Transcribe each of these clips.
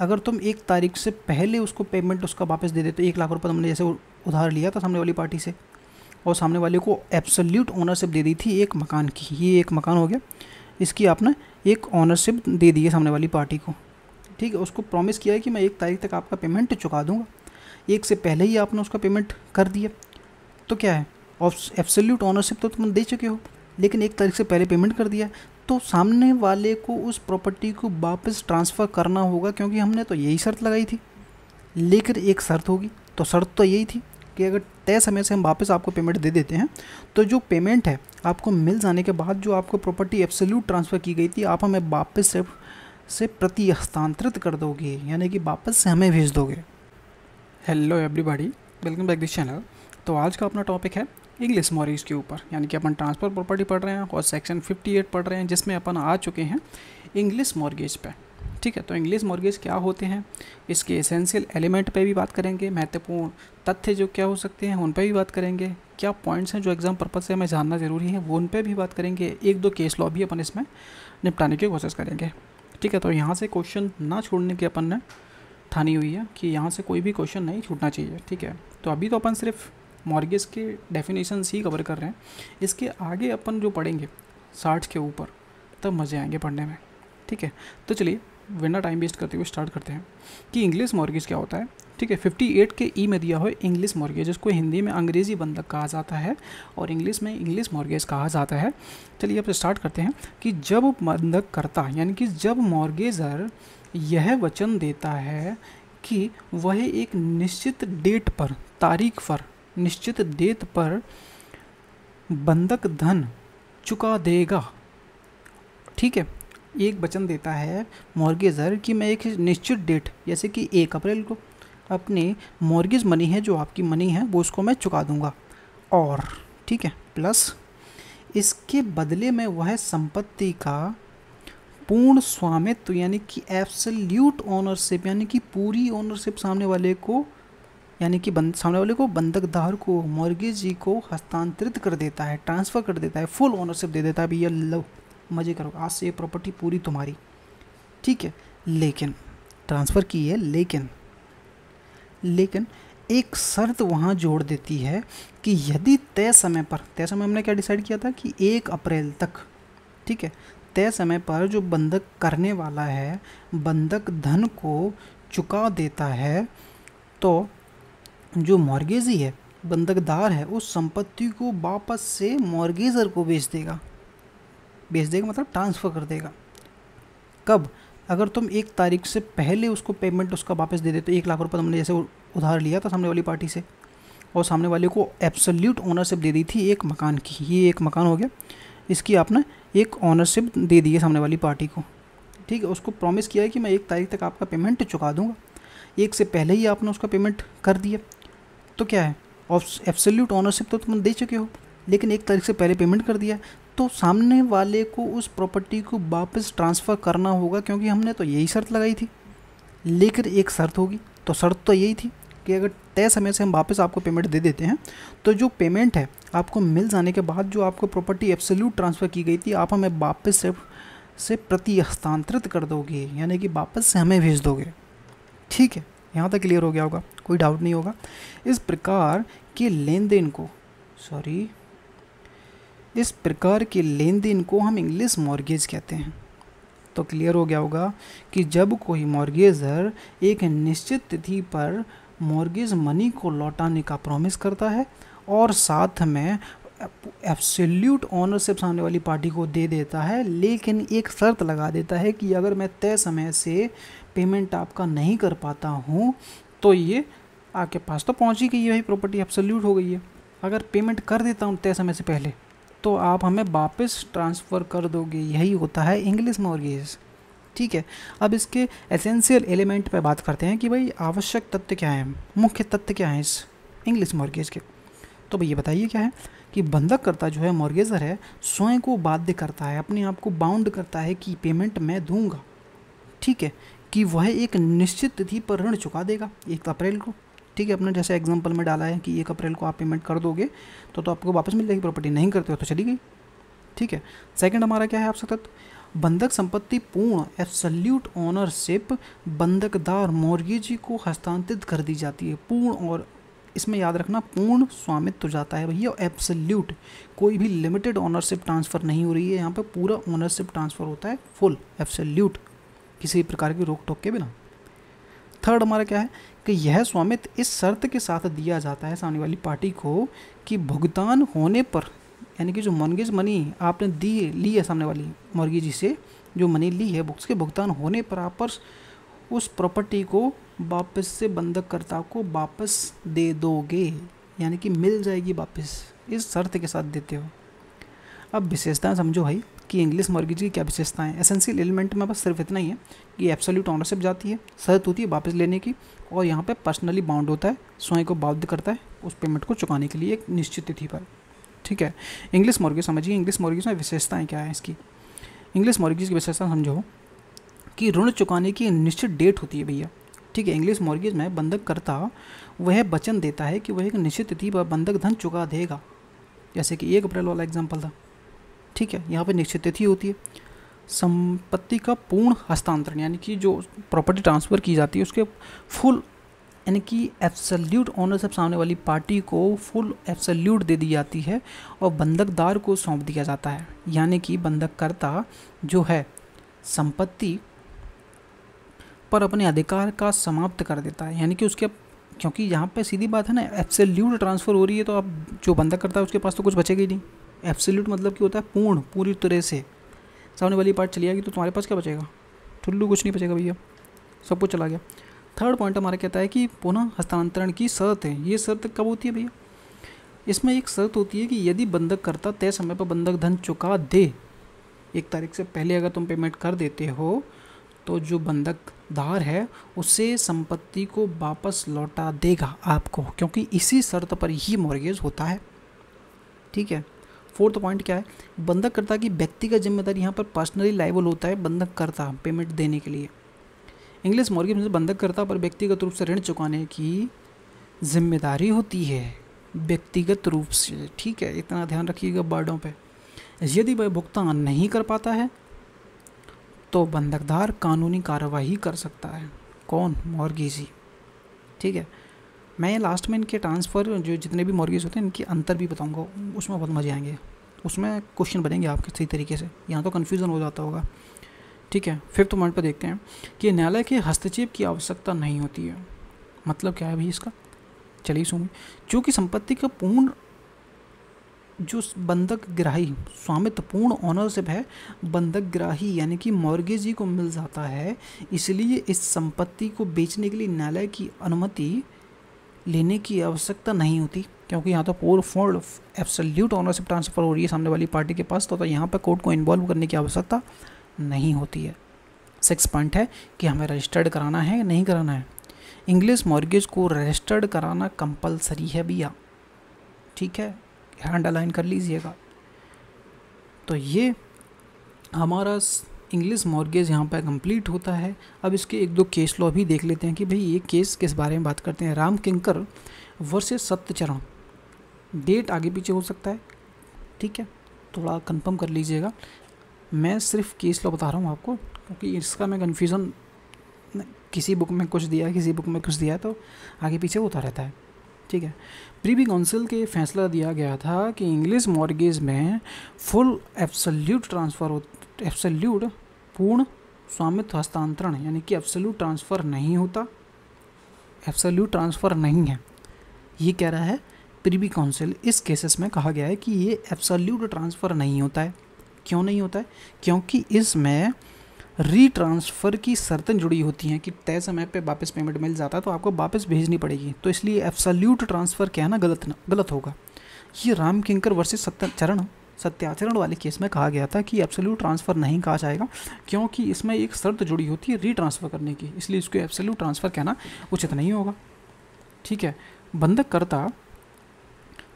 अगर तुम 1 तारीख से पहले उसको पेमेंट उसका वापस दे दे, तो 1 लाख रुपये तुमने जैसे उधार लिया था सामने वाली पार्टी से, और सामने वाले को एब्सोल्यूट ओनरशिप दे दी थी एक मकान की, ये एक मकान हो गया, इसकी आपने एक ओनरशिप दे दी है सामने वाली पार्टी को, ठीक है। उसको प्रॉमिस किया है कि मैं 1 तारीख तक आपका पेमेंट चुका दूंगा, 1 से पहले ही आपने उसका पेमेंट कर दिया, तो क्या है, एब्सोल्यूट ओनरशिप तो तुम दे चुके हो, लेकिन 1 तारीख से पहले पेमेंट कर दिया, तो सामने वाले को उस प्रॉपर्टी को वापस ट्रांसफ़र करना होगा, क्योंकि हमने तो यही शर्त लगाई थी। लेकिन एक शर्त होगी, तो शर्त तो यही थी कि अगर तय समय से हम वापस आपको पेमेंट दे देते हैं, तो जो पेमेंट है आपको मिल जाने के बाद जो आपको प्रॉपर्टी एब्सोल्यूट ट्रांसफ़र की गई थी, आप हमें वापस से प्रति हस्तांतरित कर दोगे, यानी कि वापस से हमें भेज दोगे। Hello everybody, welcome back this channel. तो आज का अपना टॉपिक है इंग्लिश मॉर्गेज के ऊपर, यानी कि अपन ट्रांसफ़र प्रॉपर्टी पढ़ रहे हैं और सेक्शन 58 पढ़ रहे हैं, जिसमें अपन आ चुके हैं इंग्लिश मॉर्गेज पे। ठीक है, तो इंग्लिश मॉर्गेज क्या होते हैं, इसके एसेंशियल एलिमेंट पे भी बात करेंगे, महत्वपूर्ण तथ्य जो क्या हो सकते हैं उन पे भी बात करेंगे, क्या पॉइंट्स हैं जो एग्जाम पर्पज से हमें जानना ज़रूरी है वो उन पे भी बात करेंगे, 1-2 केस लॉ भी अपन इसमें निपटाने की कोशिश करेंगे। ठीक है, तो यहाँ से क्वेश्चन ना छोड़ने की अपन ने ठानी हुई है कि यहाँ से कोई भी क्वेश्चन नहीं छूटना चाहिए। ठीक है, तो अभी तो अपन सिर्फ मॉर्गेज के डेफिनेशंस ही कवर कर रहे हैं, इसके आगे अपन जो पढ़ेंगे 60 के ऊपर, तब मज़े आएंगे पढ़ने में। ठीक है, तो चलिए बिना टाइम वेस्ट करते हुए स्टार्ट करते हैं कि इंग्लिश मॉर्गेज क्या होता है। ठीक है, 58 के ई में दिया हुआ इंग्लिश मॉर्गेज, जिसको हिंदी में अंग्रेज़ी बंधक कहा जाता है और इंग्लिश में इंग्लिश मॉर्गेज कहा जाता है। चलिए अब स्टार्ट करते हैं कि जब बंधक करता, यानी कि जब मॉर्गेजर यह वचन देता है कि वह एक निश्चित डेट पर, तारीख पर, निश्चित डेट पर बंधक धन चुका देगा। ठीक है, एक वचन देता है मॉर्गेजर कि मैं एक निश्चित डेट, जैसे कि 1 अप्रैल को अपनी मॉर्गेज मनी है, जो आपकी मनी है वो उसको मैं चुका दूंगा, और ठीक है, प्लस इसके बदले में वह संपत्ति का पूर्ण स्वामित्व, यानी कि एब्सोल्यूट ओनरशिप, यानी कि पूरी ओनरशिप सामने वाले को, यानी कि सामने वाले को, बंधकदार को, मॉर्गेजी को हस्तांतरित कर देता है, ट्रांसफ़र कर देता है, फुल ओनरशिप दे देता है, भैया लो मज़े करो, आज से ये प्रॉपर्टी पूरी तुम्हारी। ठीक है, लेकिन ट्रांसफ़र की है, लेकिन एक शर्त वहाँ जोड़ देती है कि यदि तय समय पर, तय समय हमने क्या डिसाइड किया था कि 1 अप्रैल तक, ठीक है, तय समय पर जो बंधक करने वाला है बंधक धन को चुका देता है, तो जो मॉर्गेजी है, बंधकदार है, उस संपत्ति को वापस से मॉर्गेजर को बेच देगा मतलब ट्रांसफ़र कर देगा। कब? अगर तुम 1 तारीख से पहले उसको पेमेंट उसका वापस दे दे, तो 1 लाख रुपये तुमने जैसे उधार लिया था सामने वाली पार्टी से, और सामने वाले को एब्सोल्यूट ओनरशिप दे दी थी एक मकान की, ये एक मकान हो गया, इसकी आपने एक ओनरशिप दे दी है सामने वाली पार्टी को। ठीक है, उसको प्रॉमिस किया है कि मैं 1 तारीख तक आपका पेमेंट चुका दूंगा, 1 से पहले ही आपने उसका पेमेंट कर दिया, तो क्या है, एब्सोल्यूट ओनरशिप तो तुम दे चुके हो, लेकिन 1 तारीख से पहले पेमेंट कर दिया, तो सामने वाले को उस प्रॉपर्टी को वापस ट्रांसफ़र करना होगा, क्योंकि हमने तो यही शर्त लगाई थी। लेकिन एक शर्त होगी, तो शर्त तो यही थी कि अगर तय समय से हम वापस आपको पेमेंट दे देते हैं, तो जो पेमेंट है आपको मिल जाने के बाद जो आपको प्रॉपर्टी एब्सोल्यूट ट्रांसफ़र की गई थी, आप हमें वापस से प्रति हस्तांतरित कर दोगे, यानी कि वापस से हमें भेज दोगे। ठीक है, यहाँ तक क्लियर हो गया होगा, कोई डाउट नहीं होगा। इस प्रकार के लेन देन को हम इंग्लिश मॉर्गेज कहते हैं। तो क्लियर हो गया होगा कि जब कोई मॉर्गेजर एक निश्चित तिथि पर मॉर्गेज मनी को लौटाने का प्रॉमिस करता है और साथ में एब्सोल्यूट ओनरशिप सामने वाली पार्टी को दे देता है, लेकिन एक शर्त लगा देता है कि अगर मैं तय समय से पेमेंट आपका नहीं कर पाता हूँ, तो ये आपके पास तो पहुँच ही गई है, प्रॉपर्टी एब्सोल्यूट हो गई है। अगर पेमेंट कर देता हूँ तय समय से पहले, तो आप हमें वापस ट्रांसफ़र कर दोगे, यही होता है इंग्लिश मॉर्गेज। ठीक है, अब इसके एसेंशियल एलिमेंट पे बात करते हैं कि भाई आवश्यक तथ्य क्या है, मुख्य तथ्य क्या है इस इंग्लिश मॉर्गेज के। तो भैया बताइए क्या है कि बंधककर्ता जो है, मॉर्गेजर है, स्वयं को बाध्य करता है, अपने आप को बाउंड करता है कि पेमेंट मैं दूंगा। ठीक है, कि वह एक निश्चित तिथि पर ऋण चुका देगा 1 अप्रैल को। ठीक है, अपने जैसे एग्जांपल में डाला है कि 1 अप्रैल को आप पेमेंट कर दोगे तो आपको वापस मिल जाएगी प्रॉपर्टी, नहीं करते हो तो चली गई। ठीक है, सेकंड हमारा क्या है आवश्यक तथ्य, बंधक संपत्ति पूर्ण एब्सोल्यूट ओनरशिप बंधकदार मॉर्गेजी को हस्तांतरित कर दी जाती है। पूर्ण, और इसमें याद रखना पूर्ण स्वामित्व जाता है भैया, एब्सोल्यूट, कोई भी लिमिटेड ओनरशिप ट्रांसफ़र नहीं हो रही है यहाँ पे, पूरा ओनरशिप ट्रांसफ़र होता है फुल एब्सोल्यूट, किसी प्रकार की रोक टोक के बिना। थर्ड हमारा क्या है कि यह स्वामित्व इस शर्त के साथ दिया जाता है सामने वाली पार्टी को कि भुगतान होने पर, यानी कि जो मॉर्गेज मनी आपने ली है सामने वाली मॉर्गेजी से जो मनी ली है, उसके भुगतान होने पर आप उस प्रॉपर्टी को वापस से बंधककर्ता को वापस दे दोगे, यानी कि मिल जाएगी वापस, इस शर्त के साथ देते हो। अब विशेषताएं समझो भाई कि इंग्लिश मॉर्गेज की क्या विशेषताएं। एसेंशियल एलिमेंट में बस सिर्फ इतना ही है कि एब्सोल्यूट ओनरशिप जाती है, शर्त होती है वापस लेने की, और यहाँ पे पर्सनली बाउंड होता है, स्वयं को बाध्य करता है उस पेमेंट को चुकाने के लिए एक निश्चित तिथि पर। ठीक है, इंग्लिश मॉर्गेज समझिए, इंग्लिश मॉर्गेज में विशेषताएं क्या है इसकी। इंग्लिश मॉर्गेज की विशेषता समझो कि ऋण चुकाने की निश्चित डेट होती है भैया। ठीक है, इंग्लिश मॉर्गेज में बंधककर्ता वह वचन देता है कि वह एक निश्चित तिथि पर बंधक धन चुका देगा, जैसे कि 1 अप्रैल वाला एग्जाम्पल था। ठीक है, यहाँ पे निश्चित तिथि होती है। संपत्ति का पूर्ण हस्तांतरण, यानी कि जो प्रॉपर्टी ट्रांसफ़र की जाती है उसके फुल, यानी कि एब्सोल्यूट ओनरशिप सामने वाली पार्टी को फुल एब्सोल्यूट दे दी जाती है और बंधकदार को सौंप दिया जाता है, यानी कि बंधककर्ता जो है संपत्ति पर अपने अधिकार का समाप्त कर देता है, यानी कि उसके, क्योंकि यहाँ पे सीधी बात है ना, एब्सोल्यूट ट्रांसफ़र हो रही है तो अब जो बंधककर्ता है उसके पास तो कुछ बचेगा ही नहीं। एब्सोल्यूट मतलब क्या होता है, पूर्ण, पूरी तरह से सामने वाली पार्ट चली जाएगी तो तुम्हारे पास क्या बचेगा, ठुल्लू कुछ नहीं बचेगा भैया, सब कुछ चला गया। थर्ड पॉइंट हमारा कहता है कि पुनः हस्तांतरण की शर्त है। ये शर्त कब होती है भैया, इसमें एक शर्त होती है कि यदि बंधककर्ता तय समय पर बंधक धन चुका दे, 1 तारीख से पहले अगर तुम पेमेंट कर देते हो तो जो बंधकदार है उसे संपत्ति को वापस लौटा देगा आपको, क्योंकि इसी शर्त पर ही मॉर्गेज होता है। ठीक है, फोर्थ पॉइंट क्या है, बंधककर्ता की व्यक्तिगत जिम्मेदारी, यहाँ पर पर्सनली लायबल होता है बंधककर्ता पेमेंट देने के लिए। इंग्लिश मॉर्गेज में बंधककर्ता पर व्यक्तिगत रूप से ऋण चुकाने की जिम्मेदारी होती है, व्यक्तिगत रूप से। ठीक है, इतना ध्यान रखिएगा वर्डों पे। यदि वह भुगतान नहीं कर पाता है तो बंधकदार कानूनी कार्यवाही कर सकता है। कौन, मॉर्गेजी। ठीक है, मैं लास्ट में इनके ट्रांसफ़र जो जितने भी मॉर्गेज होते हैं इनके अंतर भी बताऊंगा, उसमें बहुत मजे आएंगे, उसमें क्वेश्चन बनेंगे आपके सही तरीके से, यहाँ तो कन्फ्यूज़न हो जाता होगा। ठीक है, फिफ्थ पॉइंट पर देखते हैं कि न्यायालय के हस्तक्षेप की आवश्यकता नहीं होती है। मतलब क्या है भाई इसका, चलिए सुनिए। चूँकि संपत्ति का पूर्ण जो बंधक ग्राही स्वामित्व पूर्ण ओनरशिप है, बंधक ग्राही यानी कि मॉर्गेजी को मिल जाता है, इसलिए इस संपत्ति को बेचने के लिए न्यायालय की अनुमति लेने की आवश्यकता नहीं होती, क्योंकि यहाँ तो पूर्ण फुल एब्सोल्यूट ओनरशिप ट्रांसफ़र हो रही है सामने वाली पार्टी के पास, तो यहाँ पर कोर्ट को इन्वॉल्व करने की आवश्यकता नहीं होती है। 6 पॉइंट है कि हमें रजिस्टर्ड कराना है या नहीं कराना है। इंग्लिश मॉर्गेज को रजिस्टर्ड कराना कंपलसरी है भैया। ठीक है, अंडरलाइन कर लीजिएगा। तो ये हमारा इंग्लिश मॉर्गेज यहाँ पर कंप्लीट होता है। अब इसके 1-2 केस लॉ भी देख लेते हैं कि भाई ये केस किस बारे में बात करते हैं। राम किंकर वर्सेस सत्यचरण, डेट आगे पीछे हो सकता है, ठीक है, थोड़ा कंफर्म कर लीजिएगा। मैं सिर्फ केस लॉ बता रहा हूँ आपको, क्योंकि इसका मैं कन्फ्यूज़न, किसी बुक में कुछ दिया है किसी बुक में कुछ दिया है, तो आगे पीछे होता रहता है। ठीक है, प्रीवी काउंसिल के फैसला दिया गया था कि इंग्लिश मॉर्गेज में फुल एब्सोल्यूट ट्रांसफ़र, एब्सोल्यूट पूर्ण स्वामित्व हस्तांतरण, यानी कि एब्सोल्यूट ट्रांसफ़र नहीं होता, एब्सोल्यूट ट्रांसफ़र नहीं है, ये कह रहा है प्रीवी काउंसिल। इस केसेस में कहा गया है कि ये एब्सोल्यूट ट्रांसफ़र नहीं होता है। क्यों नहीं होता है, क्योंकि इसमें रीट्रांसफ़र की शर्तें जुड़ी होती हैं कि तय समय पे वापस पेमेंट मिल जाता है तो आपको वापस भेजनी पड़ेगी, तो इसलिए एब्सोल्यूट ट्रांसफ़र क्या है ना, गलत होगा। ये राम किंकर वर्सेस सत्याचरण वाले केस में कहा गया था कि एब्सोल्यूट ट्रांसफ़र नहीं कहा जाएगा, क्योंकि इसमें एक शर्त जुड़ी होती है रीट्रांसफ़र करने की, इसलिए इसको एब्सोल्यूट ट्रांसफ़र कहना उचित नहीं होगा। ठीक है, बंधककर्ता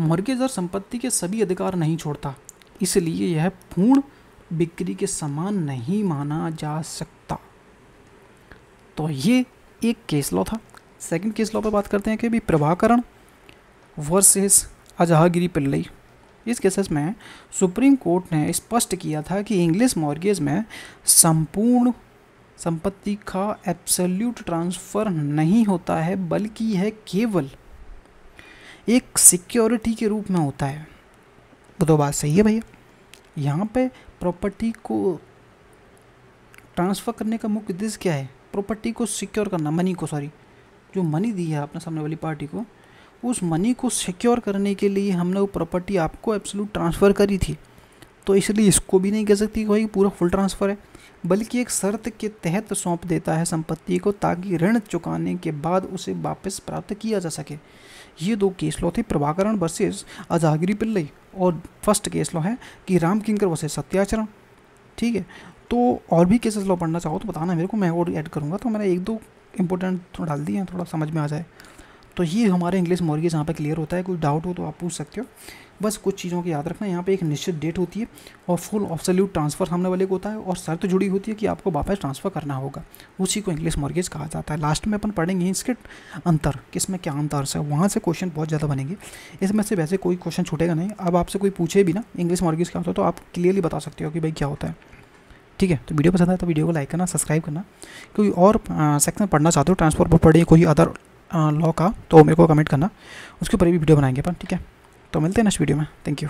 मॉर्गेज और संपत्ति के सभी अधिकार नहीं छोड़ता, इसलिए यह पूर्ण बिक्री के समान नहीं माना जा सकता। तो ये एक केस लॉ था। सेकंड केस लॉ पर बात करते हैं कि भी प्रभाकरण वर्सेस अजहागिरी पिल्लई। इस केसेस में सुप्रीम कोर्ट ने स्पष्ट किया था कि इंग्लिश मॉर्गेज में संपूर्ण संपत्ति का एब्सोल्यूट ट्रांसफ़र नहीं होता है, बल्कि यह केवल एक सिक्योरिटी के रूप में होता है। वो तो बात सही है भैया। यहाँ पे प्रॉपर्टी को ट्रांसफ़र करने का मुख्य उद्देश्य क्या है? प्रॉपर्टी को सिक्योर करना, मनी को, सॉरी, जो मनी दी है आपने सामने वाली पार्टी को, उस मनी को सिक्योर करने के लिए हमने वो प्रॉपर्टी आपको एब्सोल्यूट ट्रांसफ़र करी थी। तो इसलिए इसको भी नहीं कह सकती कि भाई पूरा फुल ट्रांसफ़र है, बल्कि एक शर्त के तहत सौंप देता है संपत्ति को, ताकि ऋण चुकाने के बाद उसे वापस प्राप्त किया जा सके। ये दो केस लॉ थे, प्रभाकरण वर्सेस अजागिरी पिल्लई, और फर्स्ट केस लॉ है कि राम किंकर वर्सेस सत्याचरण। ठीक है, तो और भी केसेस लॉ पढ़ना चाहो तो बताना मेरे को, मैं और ऐड करूँगा। तो मैंने एक दो इंपॉर्टेंट थोड़ा डाल दिए हैं, थोड़ा समझ में आ जाए। तो ये हमारे इंग्लिश मॉर्गेज यहाँ पे क्लियर होता है। कोई डाउट हो तो आप पूछ सकते हो। बस कुछ चीज़ों की याद रखना, यहाँ पे एक निश्चित डेट होती है और फुल एब्सोल्यूट ट्रांसफ़र सामने वाले को होता है, और शर्त जुड़ी होती है कि आपको वापस ट्रांसफ़र करना होगा। उसी को इंग्लिश मॉर्गेज कहा जाता है। लास्ट में अपन पढ़ेंगे इसके अंतर, किस में क्या अंतर है, वहाँ से क्वेश्चन बहुत ज़्यादा बनेंगे। इसमें से वैसे कोई क्वेश्चन छूटेगा नहीं। अब आपसे कोई पूछे भी ना इंग्लिश मॉर्गेज क्या होता है, तो आप क्लियरली बता सकते हो कि भाई क्या होता है। ठीक है, तो वीडियो पसंद आए तो वीडियो को लाइक करना, सब्सक्राइब करना। कोई और सेक्शन पढ़ना चाहते हो ट्रांसपोर्ट पर पढ़िए, कोई अदर लॉ का, तो मेरे को कमेंट करना, उसके ऊपर भी वीडियो बनाएंगे अपन। ठीक है, तो मिलते हैं नेक्स्ट वीडियो में। Thank you.